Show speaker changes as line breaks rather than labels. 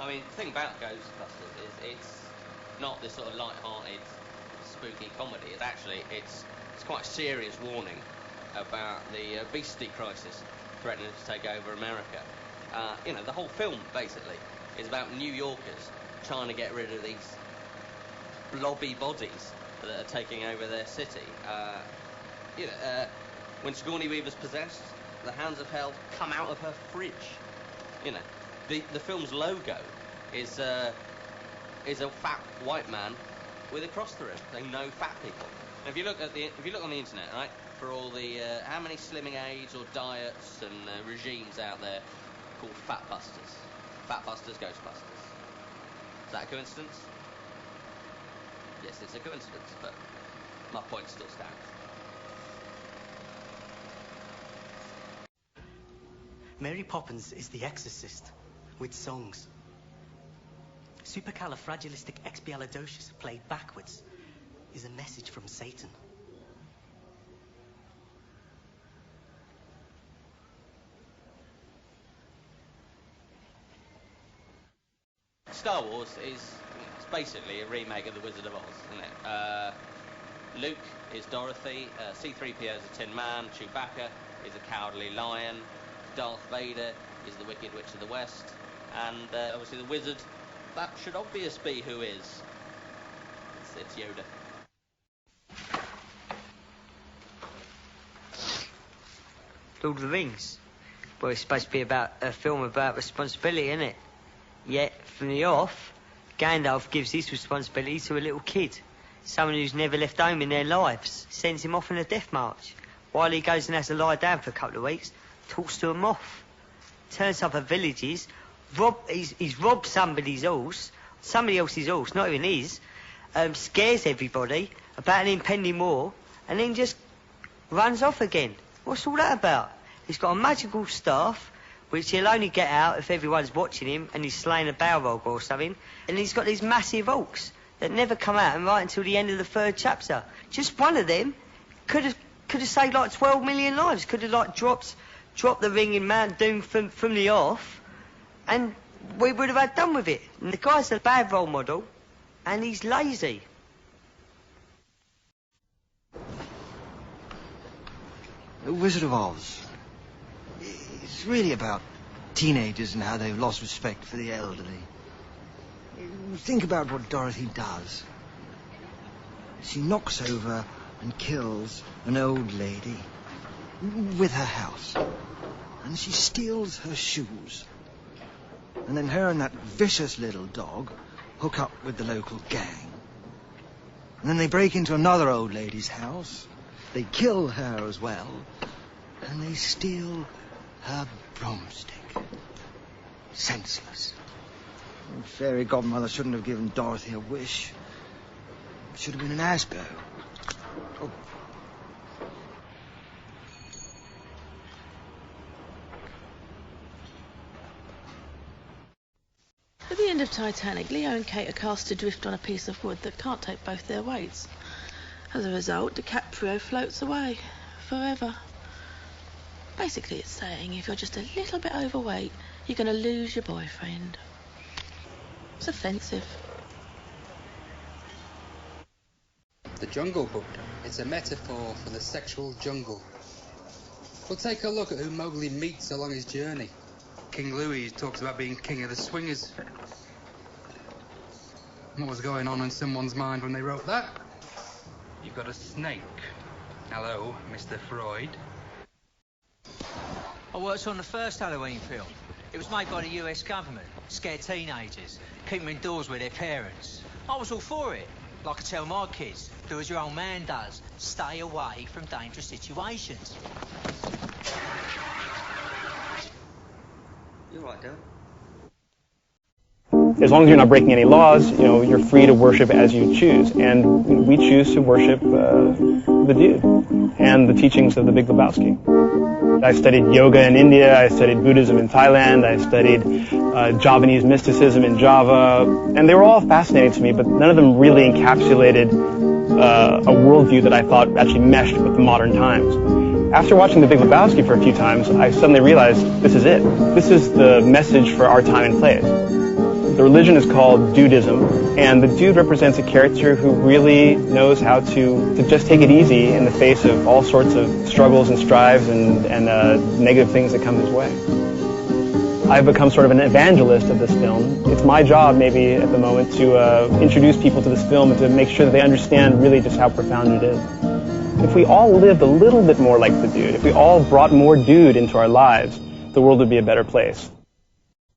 I mean, the thing about Ghostbusters is it's not this sort of light-hearted, spooky comedy. It's quite a serious warning about the obesity crisis threatening to take over America. The whole film, basically, is about New Yorkers trying to get rid of these blobby bodies that are taking over their city. When Sigourney Weaver's possessed, the hounds of hell come out of her fridge. The film's logo is a fat white man with a cross through it, saying no fat people. Now, if you look on the internet, right, for all the how many slimming aids or diets and regimes out there called Fatbusters, Ghostbusters. Is that a coincidence? Yes, it's a coincidence, but my point still stands.
Mary Poppins is the Exorcist, with songs. Supercalifragilisticexpialidocious, played backwards, is a message from Satan.
Star Wars it's basically a remake of The Wizard of Oz, isn't it? Luke is Dorothy, C-3PO is a Tin Man, Chewbacca is a cowardly lion, Darth Vader is the Wicked Witch of the West, and obviously the Wizard, that should obvious be who is. It's Yoda.
Lord of the Rings. Well, it's supposed to be about a film about responsibility, isn't it? Yet, from the off, Gandalf gives this responsibility to a little kid. Someone who's never left home in their lives. Sends him off on a death march. While he goes and has to lie down for a couple of weeks, talks to a moth. Turns up at villages, he's robbed somebody else's horse, not even his, scares everybody about an impending war, and then just runs off again. What's all that about? He's got a magical staff, which he'll only get out if everyone's watching him and he's slaying a Balrog or something, and he's got these massive orcs that never come out and right until the end of the 3rd chapter. Just one of them could have saved like 12 million lives, could have like dropped the ring in Mount Doom from the off, and we would have had done with it. And the guy's a bad role model, and he's lazy.
The Wizard of Oz. It's really about teenagers and how they've lost respect for the elderly. Think about what Dorothy does. She knocks over and kills an old lady with her house. And she steals her shoes. And then her and that vicious little dog hook up with the local gang. And then they break into another old lady's house. They kill her as well. And they steal her broomstick. Senseless. The fairy godmother shouldn't have given Dorothy a wish. It should have been an Asbo. Oh.
At the end of Titanic, Leo and Kate are cast adrift on a piece of wood that can't take both their weights. As a result, DiCaprio floats away forever. Basically, it's saying if you're just a little bit overweight, you're going to lose your boyfriend. It's offensive.
The Jungle Book. It's a metaphor for the sexual jungle. We'll take a look at who Mowgli meets along his journey. King Louis talks about being king of the swingers. What was going on in someone's mind when they wrote that? You've got a snake. Hello, Mr. Freud.
I worked on the first Halloween film. It was made by the US government. Scare teenagers, keep them indoors with their parents. I was all for it. Like I tell my kids, do as your old man does. Stay away from dangerous situations.
You're right, Dale.
As long as you're not breaking any laws, you're free to worship as you choose. And we choose to worship the dude and the teachings of the Big Lebowski. I studied yoga in India, I studied Buddhism in Thailand, I studied Javanese mysticism in Java, and they were all fascinating to me, but none of them really encapsulated a worldview that I thought actually meshed with the modern times. After watching The Big Lebowski for a few times, I suddenly realized this is it. This is the message for our time and place. The religion is called Dudism, and the dude represents a character who really knows how to just take it easy in the face of all sorts of struggles and strives and negative things that come his way. I've become sort of an evangelist of this film. It's my job, maybe at the moment, to introduce people to this film and to make sure that they understand really just how profound it is. If we all lived a little bit more like the dude, if we all brought more dude into our lives, the world would be a better place.